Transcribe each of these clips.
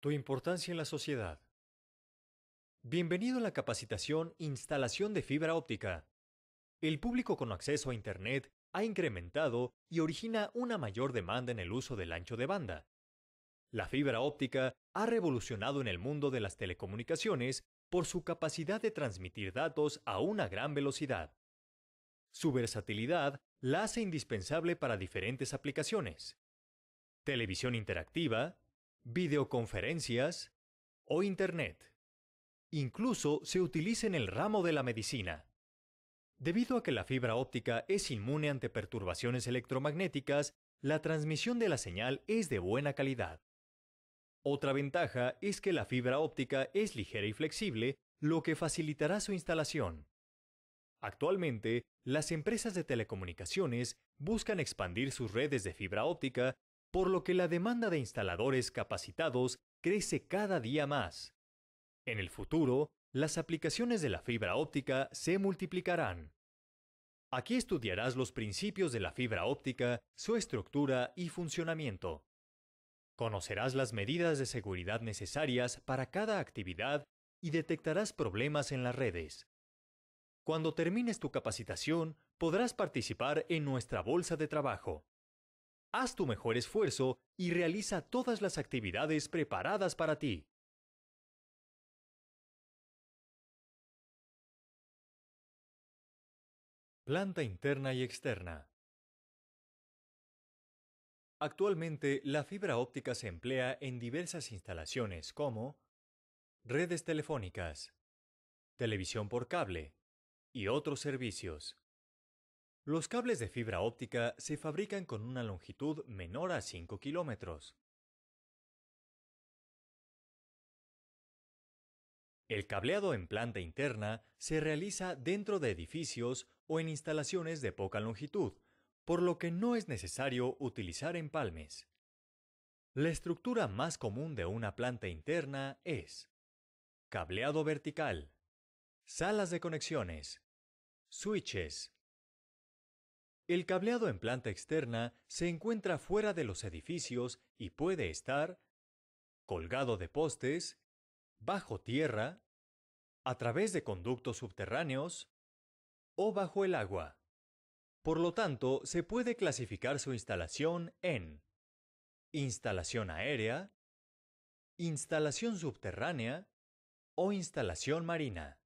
Tu importancia en la sociedad. Bienvenido a la capacitación Instalación de fibra óptica. El público con acceso a Internet ha incrementado y origina una mayor demanda en el uso del ancho de banda. La fibra óptica ha revolucionado en el mundo de las telecomunicaciones por su capacidad de transmitir datos a una gran velocidad. Su versatilidad la hace indispensable para diferentes aplicaciones: televisión interactiva, videoconferencias o Internet. Incluso se utiliza en el ramo de la medicina. Debido a que la fibra óptica es inmune ante perturbaciones electromagnéticas, la transmisión de la señal es de buena calidad. Otra ventaja es que la fibra óptica es ligera y flexible, lo que facilitará su instalación. Actualmente, las empresas de telecomunicaciones buscan expandir sus redes de fibra óptica, por lo que la demanda de instaladores capacitados crece cada día más. En el futuro, las aplicaciones de la fibra óptica se multiplicarán. Aquí estudiarás los principios de la fibra óptica, su estructura y funcionamiento. Conocerás las medidas de seguridad necesarias para cada actividad y detectarás problemas en las redes. Cuando termines tu capacitación, podrás participar en nuestra bolsa de trabajo. Haz tu mejor esfuerzo y realiza todas las actividades preparadas para ti. Planta interna y externa. Actualmente, la fibra óptica se emplea en diversas instalaciones como redes telefónicas, televisión por cable y otros servicios. Los cables de fibra óptica se fabrican con una longitud menor a 5 kilómetros. El cableado en planta interna se realiza dentro de edificios o en instalaciones de poca longitud, por lo que no es necesario utilizar empalmes. La estructura más común de una planta interna es cableado vertical, salas de conexiones, switches. El cableado en planta externa se encuentra fuera de los edificios y puede estar colgado de postes, bajo tierra, a través de conductos subterráneos o bajo el agua. Por lo tanto, se puede clasificar su instalación en instalación aérea, instalación subterránea o instalación marina.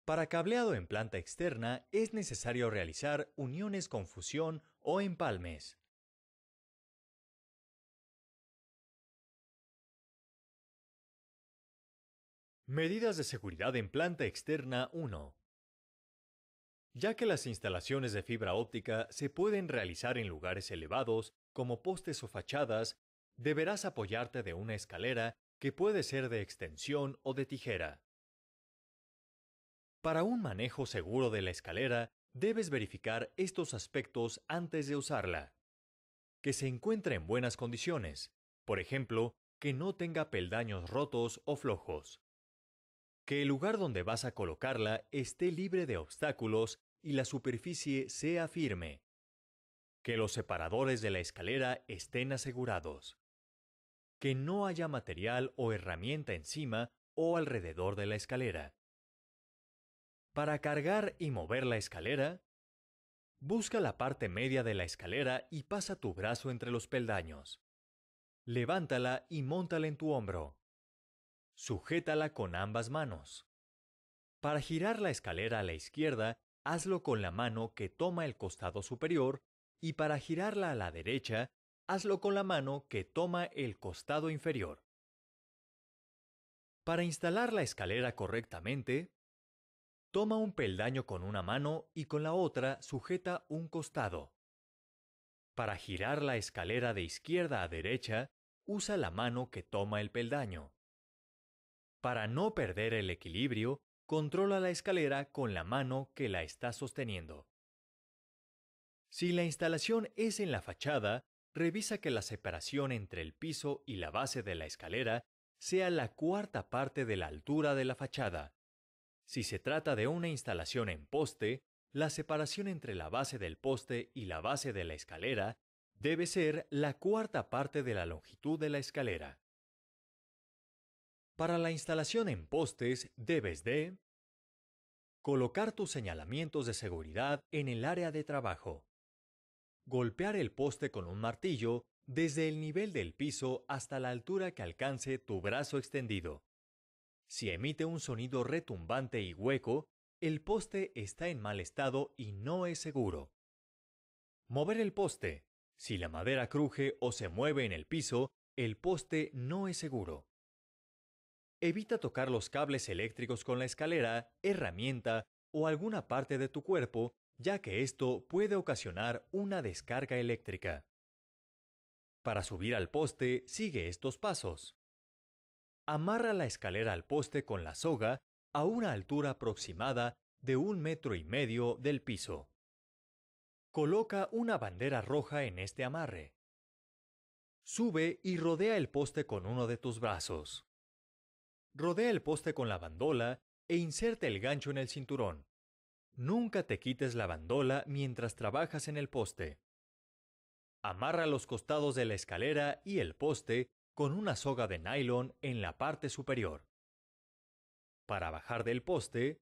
Para cableado en planta externa es necesario realizar uniones con fusión o empalmes. Medidas de seguridad en planta externa 1. Ya que las instalaciones de fibra óptica se pueden realizar en lugares elevados, como postes o fachadas, deberás apoyarte de una escalera que puede ser de extensión o de tijera. Para un manejo seguro de la escalera, debes verificar estos aspectos antes de usarla. Que se encuentre en buenas condiciones, por ejemplo, que no tenga peldaños rotos o flojos. Que el lugar donde vas a colocarla esté libre de obstáculos y la superficie sea firme. Que los separadores de la escalera estén asegurados. Que no haya material o herramienta encima o alrededor de la escalera. Para cargar y mover la escalera, busca la parte media de la escalera y pasa tu brazo entre los peldaños. Levántala y móntala en tu hombro. Sujétala con ambas manos. Para girar la escalera a la izquierda, hazlo con la mano que toma el costado superior, y para girarla a la derecha, hazlo con la mano que toma el costado inferior. Para instalar la escalera correctamente, toma un peldaño con una mano y con la otra sujeta un costado. Para girar la escalera de izquierda a derecha, usa la mano que toma el peldaño. Para no perder el equilibrio, controla la escalera con la mano que la está sosteniendo. Si la instalación es en la fachada, revisa que la separación entre el piso y la base de la escalera sea la cuarta parte de la altura de la fachada. Si se trata de una instalación en poste, la separación entre la base del poste y la base de la escalera debe ser la cuarta parte de la longitud de la escalera. Para la instalación en postes debes de colocar tus señalamientos de seguridad en el área de trabajo. Golpear el poste con un martillo desde el nivel del piso hasta la altura que alcance tu brazo extendido. Si emite un sonido retumbante y hueco, el poste está en mal estado y no es seguro. Mover el poste. Si la madera cruje o se mueve en el piso, el poste no es seguro. Evita tocar los cables eléctricos con la escalera, herramienta o alguna parte de tu cuerpo, ya que esto puede ocasionar una descarga eléctrica. Para subir al poste, sigue estos pasos. Amarra la escalera al poste con la soga a una altura aproximada de 1,5 metros del piso. Coloca una bandera roja en este amarre. Sube y rodea el poste con uno de tus brazos. Rodea el poste con la bandola e inserta el gancho en el cinturón. Nunca te quites la bandola mientras trabajas en el poste. Amarra los costados de la escalera y el poste con una soga de nylon en la parte superior. Para bajar del poste,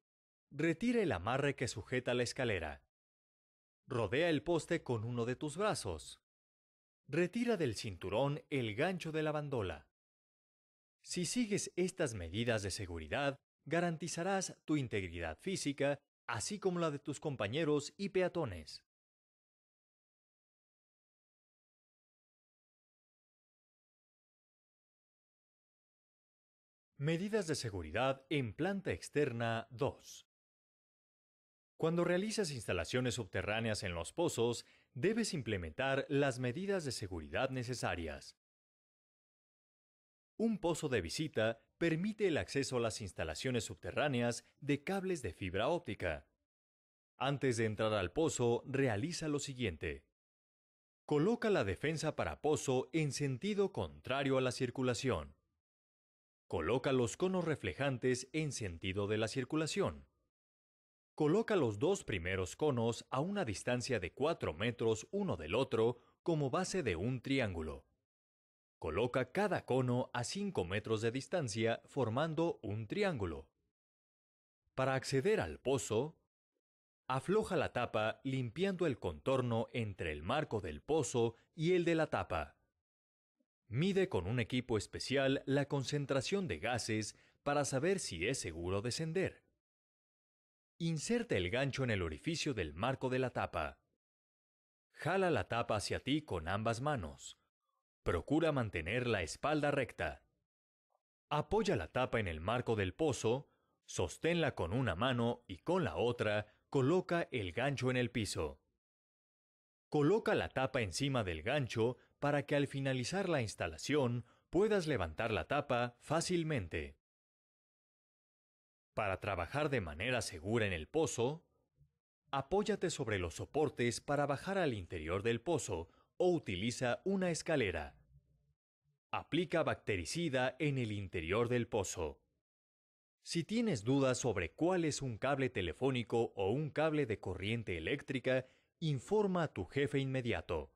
retira el amarre que sujeta la escalera. Rodea el poste con uno de tus brazos. Retira del cinturón el gancho de la bandola. Si sigues estas medidas de seguridad, garantizarás tu integridad física, así como la de tus compañeros y peatones. Medidas de seguridad en planta externa 2. Cuando realizas instalaciones subterráneas en los pozos, debes implementar las medidas de seguridad necesarias. Un pozo de visita permite el acceso a las instalaciones subterráneas de cables de fibra óptica. Antes de entrar al pozo, realiza lo siguiente. Coloca la defensa para pozo en sentido contrario a la circulación. Coloca los conos reflejantes en sentido de la circulación. Coloca los dos primeros conos a una distancia de 4 metros uno del otro como base de un triángulo. Coloca cada cono a 5 metros de distancia formando un triángulo. Para acceder al pozo, afloja la tapa limpiando el contorno entre el marco del pozo y el de la tapa. Mide con un equipo especial la concentración de gases para saber si es seguro descender. Inserta el gancho en el orificio del marco de la tapa. Jala la tapa hacia ti con ambas manos. Procura mantener la espalda recta. Apoya la tapa en el marco del pozo, sosténla con una mano y con la otra coloca el gancho en el piso. Coloca la tapa encima del gancho para que al finalizar la instalación puedas levantar la tapa fácilmente. Para trabajar de manera segura en el pozo, apóyate sobre los soportes para bajar al interior del pozo o utiliza una escalera. Aplica bactericida en el interior del pozo. Si tienes dudas sobre cuál es un cable telefónico o un cable de corriente eléctrica, informa a tu jefe inmediato.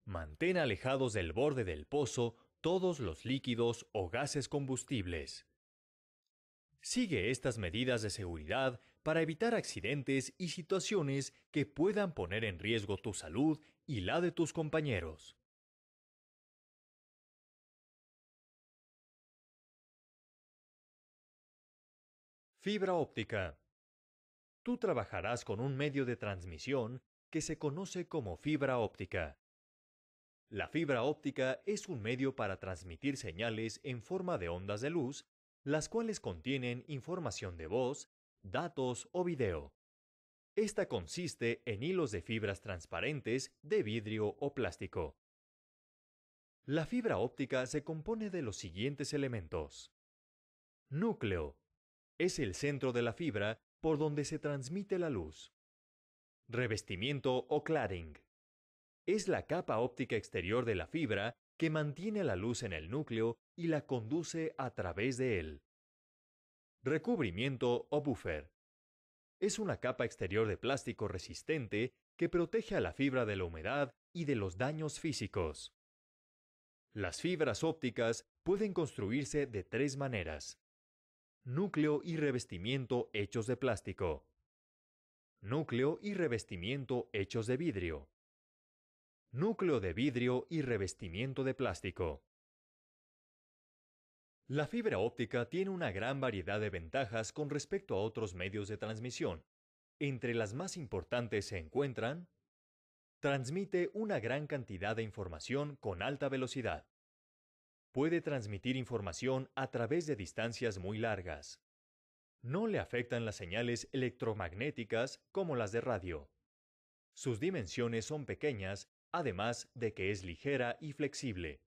Mantén alejados del borde del pozo todos los líquidos o gases combustibles. Sigue estas medidas de seguridad para evitar accidentes y situaciones que puedan poner en riesgo tu salud y la de tus compañeros. Fibra óptica. Tú trabajarás con un medio de transmisión que se conoce como fibra óptica. La fibra óptica es un medio para transmitir señales en forma de ondas de luz, las cuales contienen información de voz, datos o video. Esta consiste en hilos de fibras transparentes de vidrio o plástico. La fibra óptica se compone de los siguientes elementos. Núcleo. Es el centro de la fibra por donde se transmite la luz. Revestimiento o cladding. Es la capa óptica exterior de la fibra que mantiene la luz en el núcleo y la conduce a través de él. Recubrimiento o buffer. Es una capa exterior de plástico resistente que protege a la fibra de la humedad y de los daños físicos. Las fibras ópticas pueden construirse de tres maneras: núcleo y revestimiento hechos de plástico, núcleo y revestimiento hechos de vidrio, núcleo de vidrio y revestimiento de plástico. La fibra óptica tiene una gran variedad de ventajas con respecto a otros medios de transmisión. Entre las más importantes se encuentran: transmite una gran cantidad de información con alta velocidad. Puede transmitir información a través de distancias muy largas. No le afectan las señales electromagnéticas como las de radio. Sus dimensiones son pequeñas, además de que es ligera y flexible.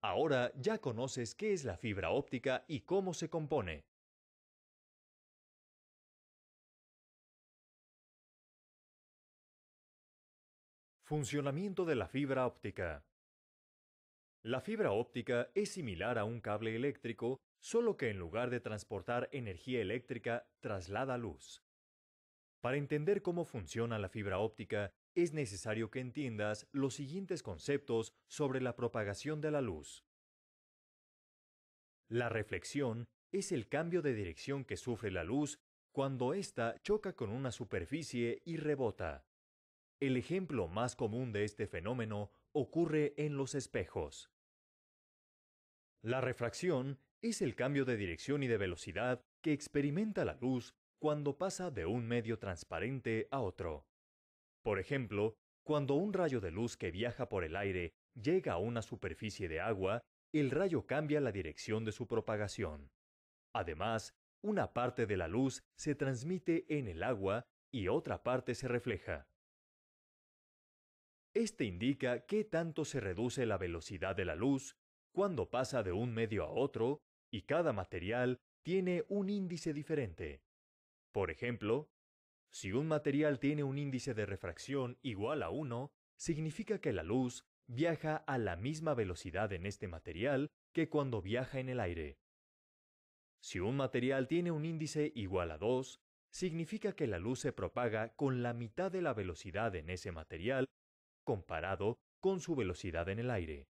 Ahora ya conoces qué es la fibra óptica y cómo se compone. Funcionamiento de la fibra óptica. La fibra óptica es similar a un cable eléctrico, solo que en lugar de transportar energía eléctrica, traslada luz. Para entender cómo funciona la fibra óptica, es necesario que entiendas los siguientes conceptos sobre la propagación de la luz. La reflexión es el cambio de dirección que sufre la luz cuando ésta choca con una superficie y rebota. El ejemplo más común de este fenómeno ocurre en los espejos. La refracción es el cambio de dirección y de velocidad que experimenta la luz cuando pasa de un medio transparente a otro. Por ejemplo, cuando un rayo de luz que viaja por el aire llega a una superficie de agua, el rayo cambia la dirección de su propagación. Además, una parte de la luz se transmite en el agua y otra parte se refleja. Este indica qué tanto se reduce la velocidad de la luz cuando pasa de un medio a otro, y cada material tiene un índice diferente. Por ejemplo, si un material tiene un índice de refracción igual a 1, significa que la luz viaja a la misma velocidad en este material que cuando viaja en el aire. Si un material tiene un índice igual a 2, significa que la luz se propaga con la mitad de la velocidad en ese material comparado con su velocidad en el aire.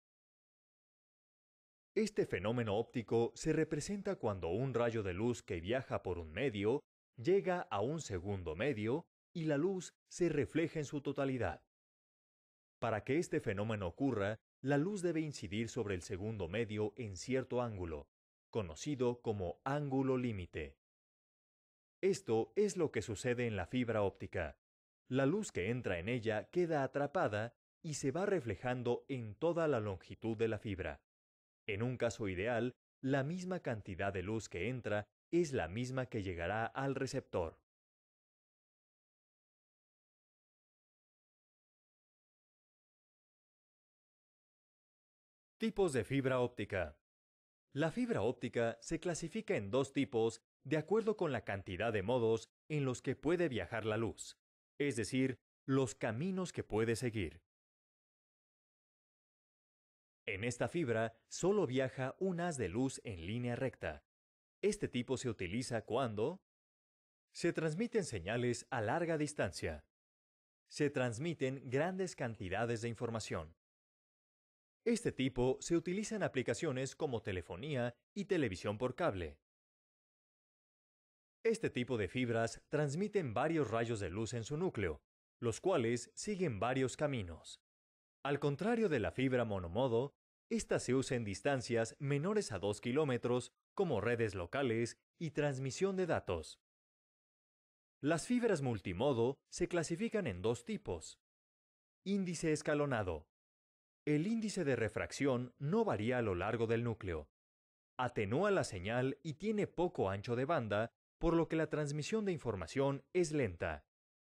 Este fenómeno óptico se representa cuando un rayo de luz que viaja por un medio llega a un segundo medio y la luz se refleja en su totalidad. Para que este fenómeno ocurra, la luz debe incidir sobre el segundo medio en cierto ángulo, conocido como ángulo límite. Esto es lo que sucede en la fibra óptica. La luz que entra en ella queda atrapada y se va reflejando en toda la longitud de la fibra. En un caso ideal, la misma cantidad de luz que entra es la misma que llegará al receptor. Tipos de fibra óptica. La fibra óptica se clasifica en dos tipos de acuerdo con la cantidad de modos en los que puede viajar la luz, es decir, los caminos que puede seguir. En esta fibra solo viaja un haz de luz en línea recta. Este tipo se utiliza cuando se transmiten señales a larga distancia. Se transmiten grandes cantidades de información. Este tipo se utiliza en aplicaciones como telefonía y televisión por cable. Este tipo de fibras transmiten varios rayos de luz en su núcleo, los cuales siguen varios caminos. Al contrario de la fibra monomodo, esta se usa en distancias menores a 2 kilómetros como redes locales y transmisión de datos. Las fibras multimodo se clasifican en dos tipos. Índice escalonado. El índice de refracción no varía a lo largo del núcleo. Atenúa la señal y tiene poco ancho de banda, por lo que la transmisión de información es lenta.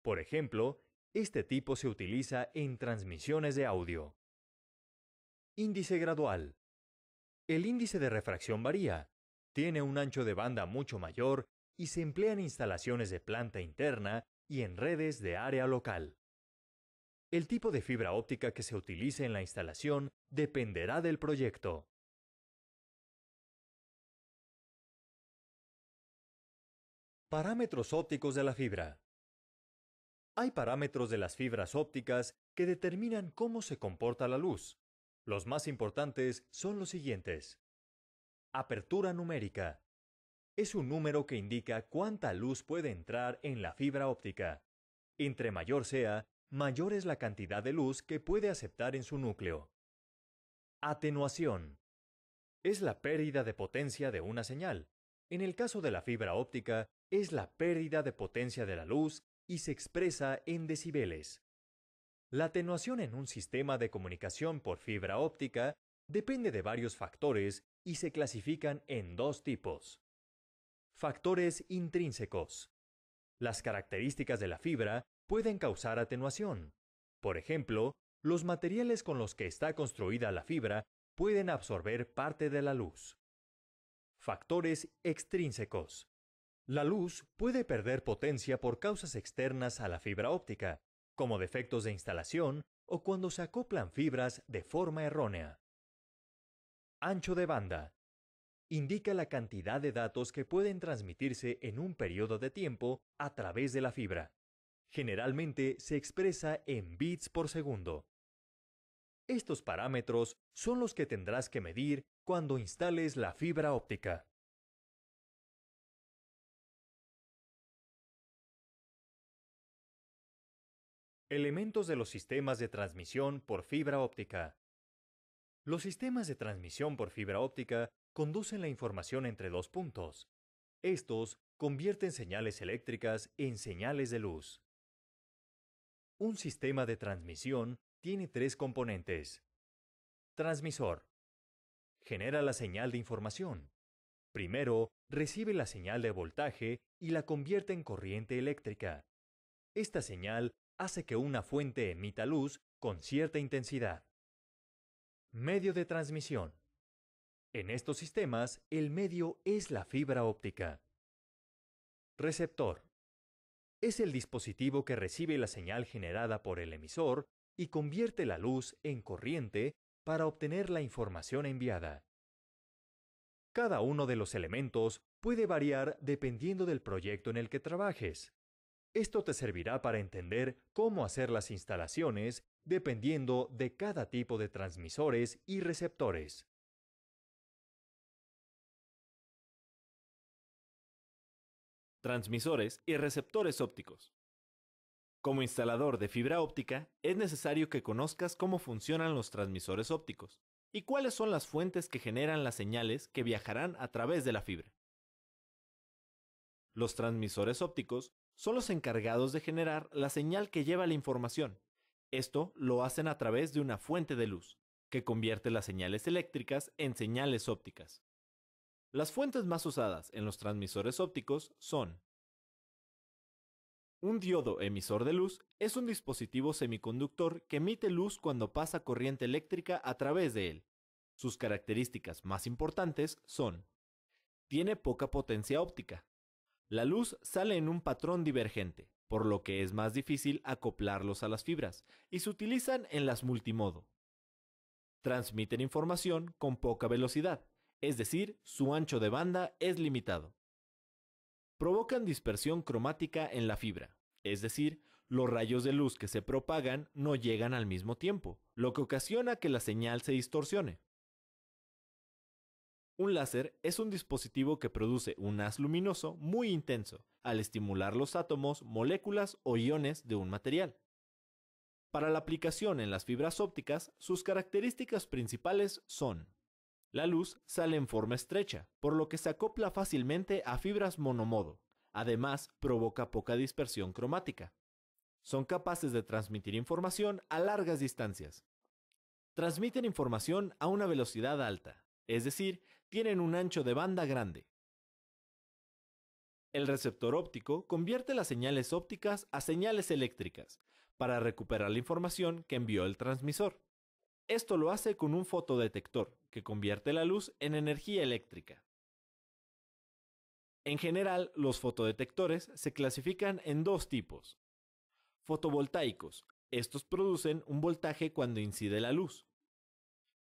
Por ejemplo, este tipo se utiliza en transmisiones de audio. Índice gradual. El índice de refracción varía. Tiene un ancho de banda mucho mayor y se emplea en instalaciones de planta interna y en redes de área local. El tipo de fibra óptica que se utilice en la instalación dependerá del proyecto. Parámetros ópticos de la fibra. Hay parámetros de las fibras ópticas que determinan cómo se comporta la luz. Los más importantes son los siguientes. Apertura numérica. Es un número que indica cuánta luz puede entrar en la fibra óptica. Entre mayor sea, mayor es la cantidad de luz que puede aceptar en su núcleo. Atenuación. Es la pérdida de potencia de una señal. En el caso de la fibra óptica, es la pérdida de potencia de la luz y se expresa en decibeles. La atenuación en un sistema de comunicación por fibra óptica depende de varios factores y se clasifican en dos tipos. Factores intrínsecos. Las características de la fibra pueden causar atenuación. Por ejemplo, los materiales con los que está construida la fibra pueden absorber parte de la luz. Factores extrínsecos. La luz puede perder potencia por causas externas a la fibra óptica, como defectos de instalación o cuando se acoplan fibras de forma errónea. Ancho de banda. Indica la cantidad de datos que pueden transmitirse en un periodo de tiempo a través de la fibra. Generalmente se expresa en bits por segundo. Estos parámetros son los que tendrás que medir cuando instales la fibra óptica. Elementos de los sistemas de transmisión por fibra óptica. Los sistemas de transmisión por fibra óptica conducen la información entre dos puntos. Estos convierten señales eléctricas en señales de luz. Un sistema de transmisión tiene tres componentes. Transmisor. Genera la señal de información. Primero, recibe la señal de voltaje y la convierte en corriente eléctrica. Esta señal hace que una fuente emita luz con cierta intensidad. Medio de transmisión. En estos sistemas, el medio es la fibra óptica. Receptor. Es el dispositivo que recibe la señal generada por el emisor y convierte la luz en corriente para obtener la información enviada. Cada uno de los elementos puede variar dependiendo del proyecto en el que trabajes. Esto te servirá para entender cómo hacer las instalaciones dependiendo de cada tipo de transmisores y receptores. Transmisores y receptores ópticos. Como instalador de fibra óptica, es necesario que conozcas cómo funcionan los transmisores ópticos y cuáles son las fuentes que generan las señales que viajarán a través de la fibra. Los transmisores ópticos son los encargados de generar la señal que lleva la información. Esto lo hacen a través de una fuente de luz, que convierte las señales eléctricas en señales ópticas. Las fuentes más usadas en los transmisores ópticos son: un diodo emisor de luz es un dispositivo semiconductor que emite luz cuando pasa corriente eléctrica a través de él. Sus características más importantes son: tiene poca potencia óptica. La luz sale en un patrón divergente, por lo que es más difícil acoplarlos a las fibras, y se utilizan en las multimodo. Transmiten información con poca velocidad, es decir, su ancho de banda es limitado. Provocan dispersión cromática en la fibra, es decir, los rayos de luz que se propagan no llegan al mismo tiempo, lo que ocasiona que la señal se distorsione. Un láser es un dispositivo que produce un haz luminoso muy intenso al estimular los átomos, moléculas o iones de un material. Para la aplicación en las fibras ópticas, sus características principales son: la luz sale en forma estrecha, por lo que se acopla fácilmente a fibras monomodo. Además, provoca poca dispersión cromática. Son capaces de transmitir información a largas distancias. Transmiten información a una velocidad alta, es decir, tienen un ancho de banda grande. El receptor óptico convierte las señales ópticas a señales eléctricas para recuperar la información que envió el transmisor. Esto lo hace con un fotodetector, que convierte la luz en energía eléctrica. En general, los fotodetectores se clasifican en dos tipos. Fotovoltaicos. Estos producen un voltaje cuando incide la luz.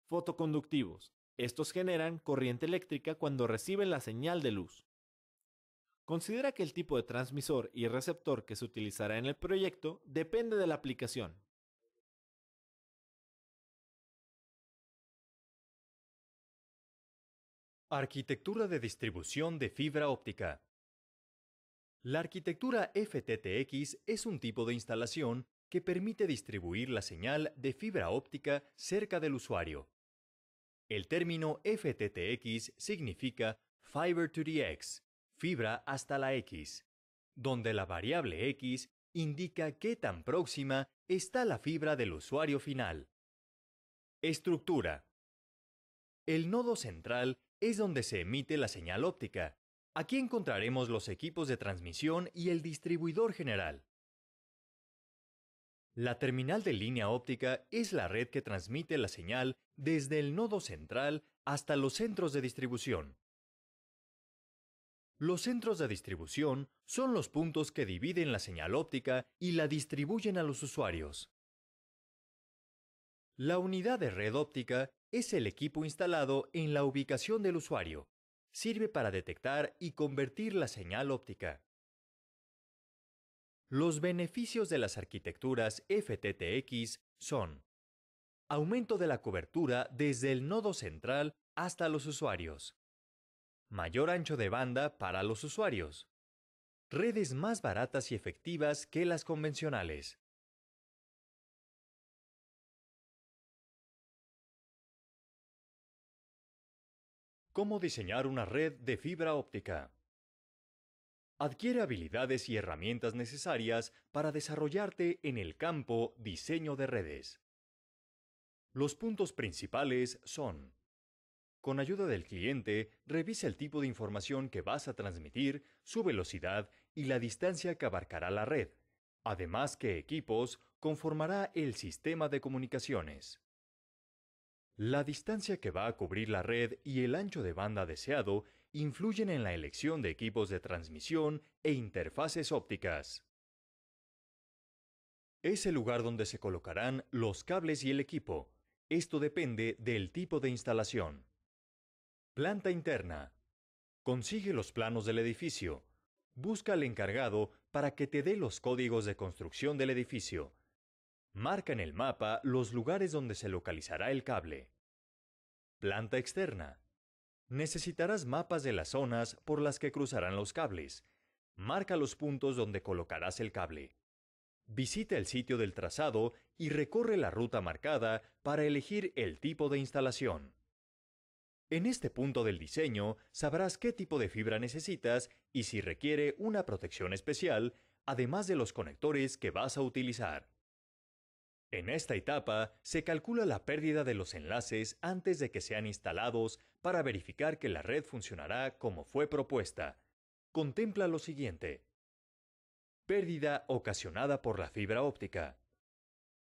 Fotoconductivos. Estos generan corriente eléctrica cuando reciben la señal de luz. Considera que el tipo de transmisor y receptor que se utilizará en el proyecto depende de la aplicación. Arquitectura de distribución de fibra óptica. La arquitectura FTTX es un tipo de instalación que permite distribuir la señal de fibra óptica cerca del usuario. El término FTTX significa Fiber to the X, fibra hasta la X, donde la variable X indica qué tan próxima está la fibra del usuario final. Estructura. El nodo central es donde se emite la señal óptica. Aquí encontraremos los equipos de transmisión y el distribuidor general. La terminal de línea óptica es la red que transmite la señal desde el nodo central hasta los centros de distribución. Los centros de distribución son los puntos que dividen la señal óptica y la distribuyen a los usuarios. La unidad de red óptica es el equipo instalado en la ubicación del usuario. Sirve para detectar y convertir la señal óptica. Los beneficios de las arquitecturas FTTX son: aumento de la cobertura desde el nodo central hasta los usuarios, mayor ancho de banda para los usuarios, redes más baratas y efectivas que las convencionales. ¿Cómo diseñar una red de fibra óptica? Adquiere habilidades y herramientas necesarias para desarrollarte en el campo diseño de redes. Los puntos principales son: con ayuda del cliente, revisa el tipo de información que vas a transmitir, su velocidad y la distancia que abarcará la red, además qué equipos conformará el sistema de comunicaciones. La distancia que va a cubrir la red y el ancho de banda deseado influyen en la elección de equipos de transmisión e interfaces ópticas. Es el lugar donde se colocarán los cables y el equipo. Esto depende del tipo de instalación. Planta interna. Consigue los planos del edificio. Busca al encargado para que te dé los códigos de construcción del edificio. Marca en el mapa los lugares donde se localizará el cable. Planta externa. Necesitarás mapas de las zonas por las que cruzarán los cables. Marca los puntos donde colocarás el cable. Visita el sitio del trazado y recorre la ruta marcada para elegir el tipo de instalación. En este punto del diseño sabrás qué tipo de fibra necesitas y si requiere una protección especial, además de los conectores que vas a utilizar. En esta etapa se calcula la pérdida de los enlaces antes de que sean instalados para verificar que la red funcionará como fue propuesta. Contempla lo siguiente: pérdida ocasionada por la fibra óptica,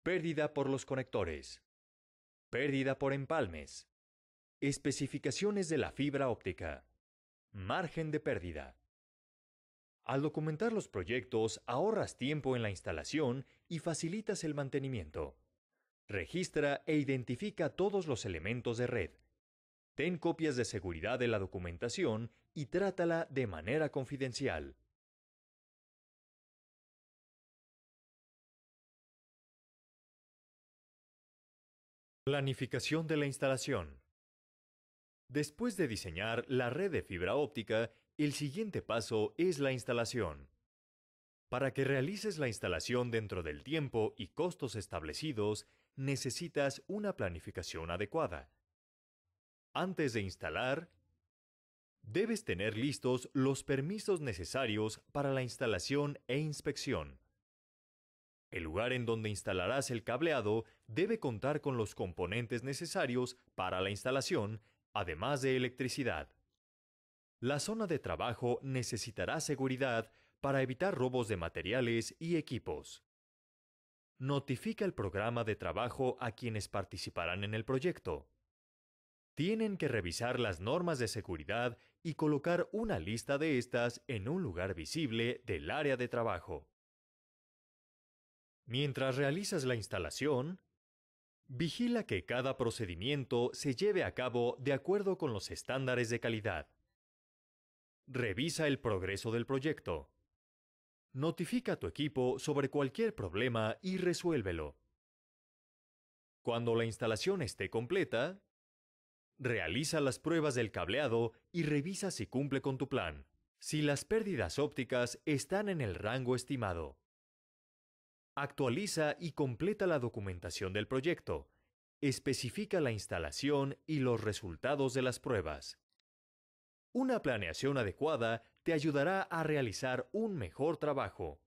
pérdida por los conectores, pérdida por empalmes, especificaciones de la fibra óptica, margen de pérdida. Al documentar los proyectos, ahorras tiempo en la instalación y facilitas el mantenimiento. Registra e identifica todos los elementos de red. Ten copias de seguridad de la documentación y trátala de manera confidencial. Planificación de la instalación. Después de diseñar la red de fibra óptica, el siguiente paso es la instalación. Para que realices la instalación dentro del tiempo y costos establecidos, necesitas una planificación adecuada. Antes de instalar, debes tener listos los permisos necesarios para la instalación e inspección. El lugar en donde instalarás el cableado debe contar con los componentes necesarios para la instalación, además de electricidad. La zona de trabajo necesitará seguridad para evitar robos de materiales y equipos. Notifica el programa de trabajo a quienes participarán en el proyecto. Tienen que revisar las normas de seguridad y colocar una lista de estas en un lugar visible del área de trabajo. Mientras realizas la instalación, vigila que cada procedimiento se lleve a cabo de acuerdo con los estándares de calidad. Revisa el progreso del proyecto. Notifica a tu equipo sobre cualquier problema y resuélvelo. Cuando la instalación esté completa, Realiza las pruebas del cableado y revisa si cumple con tu plan. Si las pérdidas ópticas están en el rango estimado. Actualiza y completa la documentación del proyecto. Especifica la instalación y los resultados de las pruebas. Una planeación adecuada te ayudará a realizar un mejor trabajo.